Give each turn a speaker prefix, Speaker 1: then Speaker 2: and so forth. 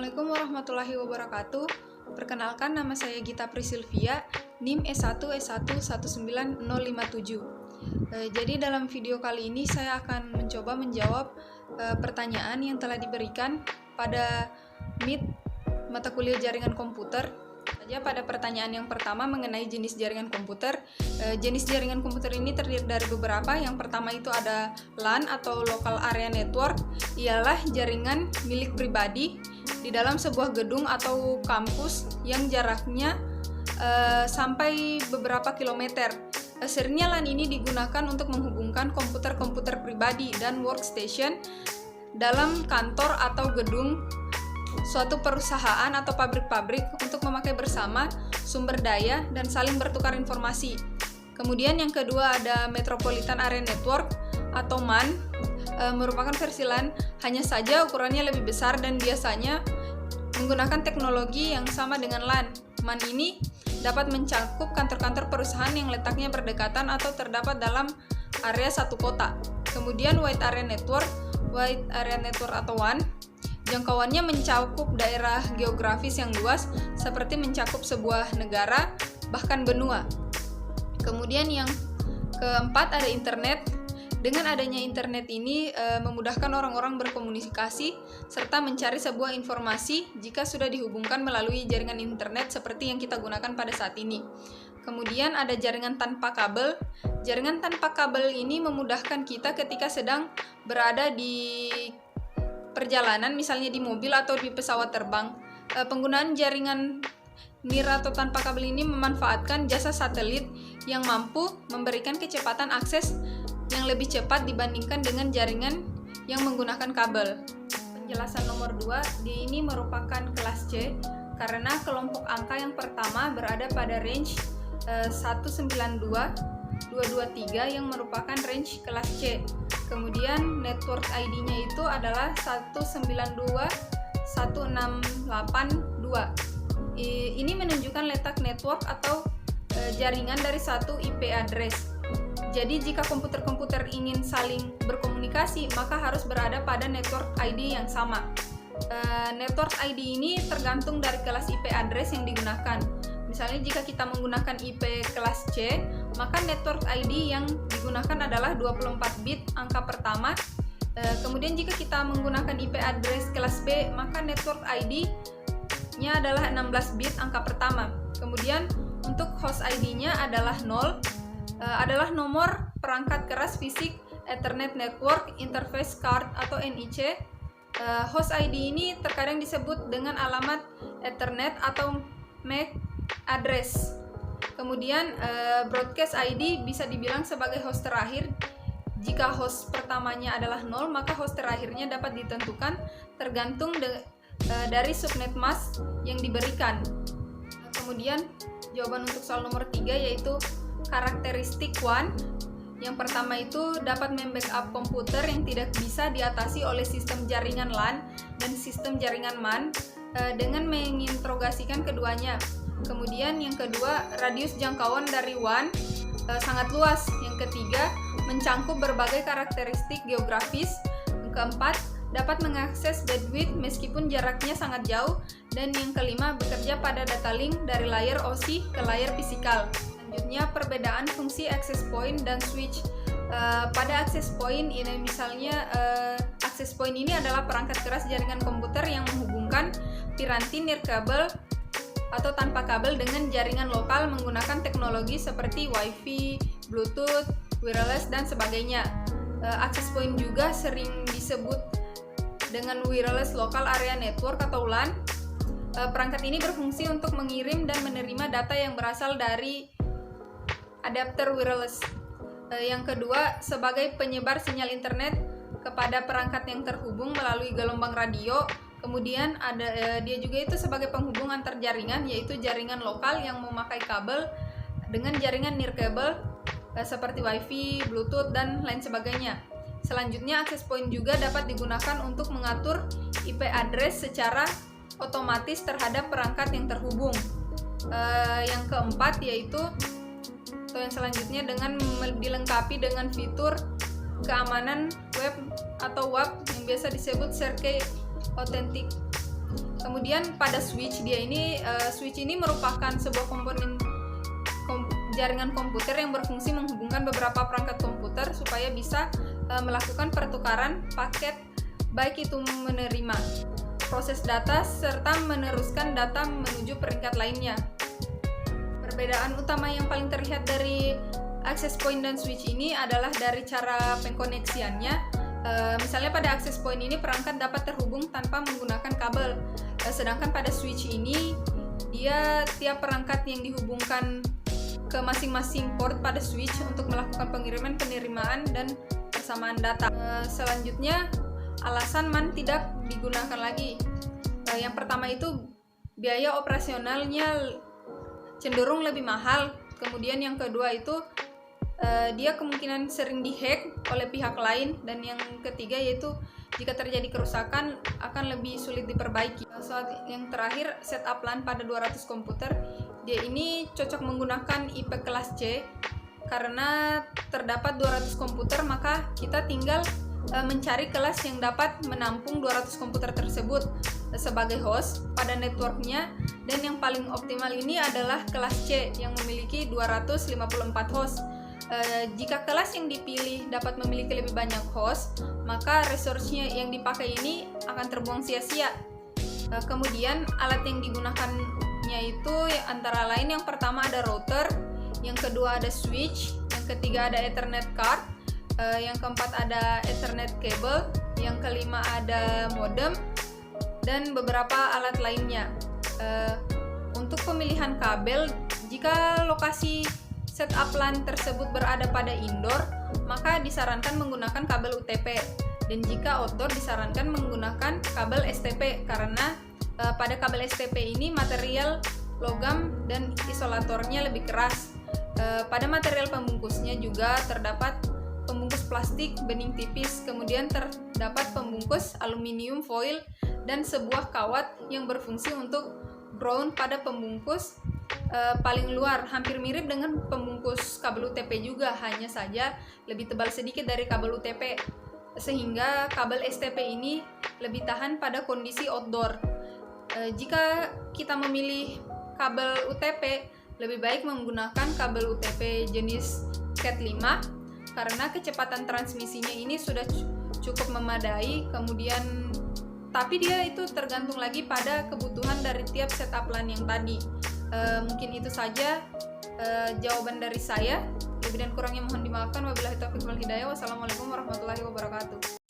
Speaker 1: Assalamualaikum warahmatullahi wabarakatuh. Perkenalkan, nama saya Gita Prisylvia, NIM S1S1 19057. Jadi dalam video kali ini saya akan mencoba menjawab pertanyaan yang telah diberikan pada Meet mata kuliah jaringan komputer. Pada pertanyaan yang pertama mengenai jenis jaringan komputer. Jenis jaringan komputer ini terdiri dari beberapa. Yang pertama itu ada LAN atau Local Area Network, ialah jaringan milik pribadi di dalam sebuah gedung atau kampus yang jaraknya sampai beberapa kilometer. Seringnya LAN ini digunakan untuk menghubungkan komputer-komputer pribadi dan workstation dalam kantor atau gedung suatu perusahaan atau pabrik-pabrik untuk memakai bersama sumber daya dan saling bertukar informasi. Kemudian yang kedua ada Metropolitan Area Network atau MAN, merupakan versi LAN, hanya saja ukurannya lebih besar dan biasanya menggunakan teknologi yang sama dengan LAN. MAN ini dapat mencakup kantor-kantor perusahaan yang letaknya berdekatan atau terdapat dalam area satu kota. Kemudian Wide Area Network atau WAN, jangkauannya mencakup daerah geografis yang luas seperti mencakup sebuah negara, bahkan benua. Kemudian yang keempat ada internet. Dengan adanya internet ini memudahkan orang-orang berkomunikasi serta mencari sebuah informasi jika sudah dihubungkan melalui jaringan internet seperti yang kita gunakan pada saat ini. Kemudian ada jaringan tanpa kabel. Jaringan tanpa kabel ini memudahkan kita ketika sedang berada di perjalanan, misalnya di mobil atau di pesawat terbang. Penggunaan jaringan NIR atau tanpa kabel ini memanfaatkan jasa satelit yang mampu memberikan kecepatan akses yang lebih cepat dibandingkan dengan jaringan yang menggunakan kabel. Penjelasan nomor 2, ini merupakan kelas C karena kelompok angka yang pertama berada pada range 192.223 yang merupakan range kelas C. Kemudian network ID-nya itu adalah 192.168.2. Ini menunjukkan letak network atau jaringan dari satu IP address. Jadi jika komputer-komputer ingin saling berkomunikasi, maka harus berada pada network ID yang sama. Network ID ini tergantung dari kelas IP address yang digunakan. Misalnya jika kita menggunakan IP kelas C, maka network ID yang digunakan adalah 24 bit angka pertama. Kemudian jika kita menggunakan IP address kelas B, maka network ID-nya adalah 16 bit angka pertama. Kemudian untuk host ID-nya adalah 0, adalah nomor perangkat keras fisik Ethernet Network Interface Card atau NIC. Host ID ini terkadang disebut dengan alamat Ethernet atau MAC address. Kemudian broadcast ID bisa dibilang sebagai host terakhir. Jika host pertamanya adalah 0, maka host terakhirnya dapat ditentukan tergantung dari subnet mask yang diberikan. Kemudian jawaban untuk soal nomor 3 yaitu karakteristik WAN. Yang pertama itu dapat membackup komputer yang tidak bisa diatasi oleh sistem jaringan LAN dan sistem jaringan MAN dengan mengintegrasikan keduanya. Kemudian yang kedua, radius jangkauan dari WAN sangat luas. Yang ketiga, mencakup berbagai karakteristik geografis. Yang keempat, dapat mengakses bandwidth meskipun jaraknya sangat jauh. Dan yang kelima, bekerja pada data link dari layar OSI ke layar fisikal. Selanjutnya, perbedaan fungsi access point dan switch. Pada access point ini misalnya access point ini adalah perangkat keras jaringan komputer yang menghubungkan piranti nirkabel atau tanpa kabel dengan jaringan lokal menggunakan teknologi seperti Wi-Fi, Bluetooth, wireless, dan sebagainya. Access point juga sering disebut dengan wireless local area network atau LAN. Perangkat ini berfungsi untuk mengirim dan menerima data yang berasal dari adapter wireless. Yang kedua, sebagai penyebar sinyal internet kepada perangkat yang terhubung melalui gelombang radio. Kemudian dia juga itu sebagai penghubung antar jaringan, yaitu jaringan lokal yang memakai kabel dengan jaringan nirkabel seperti Wi-Fi, Bluetooth, dan lain sebagainya. Selanjutnya, access point juga dapat digunakan untuk mengatur IP address secara otomatis terhadap perangkat yang terhubung. Yang keempat yaitu yang selanjutnya dengan dilengkapi dengan fitur keamanan web atau WAP yang biasa disebut Secure Kemudian pada switch, switch ini merupakan sebuah komponen jaringan komputer yang berfungsi menghubungkan beberapa perangkat komputer supaya bisa melakukan pertukaran paket, baik itu menerima proses data serta meneruskan data menuju peringkat lainnya. Perbedaan utama yang paling terlihat dari access point dan switch ini adalah dari cara pengkoneksiannya. Misalnya pada access point ini perangkat dapat terhubung tanpa menggunakan kabel, sedangkan pada switch ini dia tiap perangkat yang dihubungkan ke masing-masing port pada switch untuk melakukan pengiriman, penerimaan, dan persamaan data. Selanjutnya, alasan MAN tidak digunakan lagi. Yang pertama itu biaya operasionalnya cenderung lebih mahal. Kemudian yang kedua itu dia kemungkinan sering dihack oleh pihak lain, dan yang ketiga yaitu jika terjadi kerusakan akan lebih sulit diperbaiki. Soal yang terakhir, setup LAN pada 200 komputer, dia ini cocok menggunakan IP kelas C karena terdapat 200 komputer, maka kita tinggal mencari kelas yang dapat menampung 200 komputer tersebut sebagai host pada networknya, dan yang paling optimal ini adalah kelas C yang memiliki 254 host. Jika kelas yang dipilih dapat memiliki lebih banyak host, maka resource-nya yang dipakai ini akan terbuang sia-sia. Kemudian alat yang digunakannya itu antara lain yang pertama ada router, yang kedua ada switch, yang ketiga ada Ethernet card, yang keempat ada Ethernet cable, yang kelima ada modem, dan beberapa alat lainnya. Untuk pemilihan kabel, jika lokasi setup LAN tersebut berada pada indoor, maka disarankan menggunakan kabel UTP, dan jika outdoor disarankan menggunakan kabel STP karena pada kabel STP ini material logam dan isolatornya lebih keras. Pada material pembungkusnya juga terdapat pembungkus plastik bening tipis, kemudian terdapat pembungkus aluminium foil dan sebuah kawat yang berfungsi untuk ground pada pembungkus paling luar, hampir mirip dengan pembungkus kabel UTP juga, hanya saja lebih tebal sedikit dari kabel UTP, sehingga kabel STP ini lebih tahan pada kondisi outdoor. Jika kita memilih kabel UTP, lebih baik menggunakan kabel UTP jenis Cat 5 karena kecepatan transmisinya ini sudah cukup memadai. Kemudian tapi dia itu tergantung lagi pada kebutuhan dari tiap setup LAN yang tadi. Mungkin itu saja jawaban dari saya. Lebih dan kurangnya mohon dimaafkan. Wabillahi taufiq wal hidayah. Wassalamualaikum warahmatullahi wabarakatuh.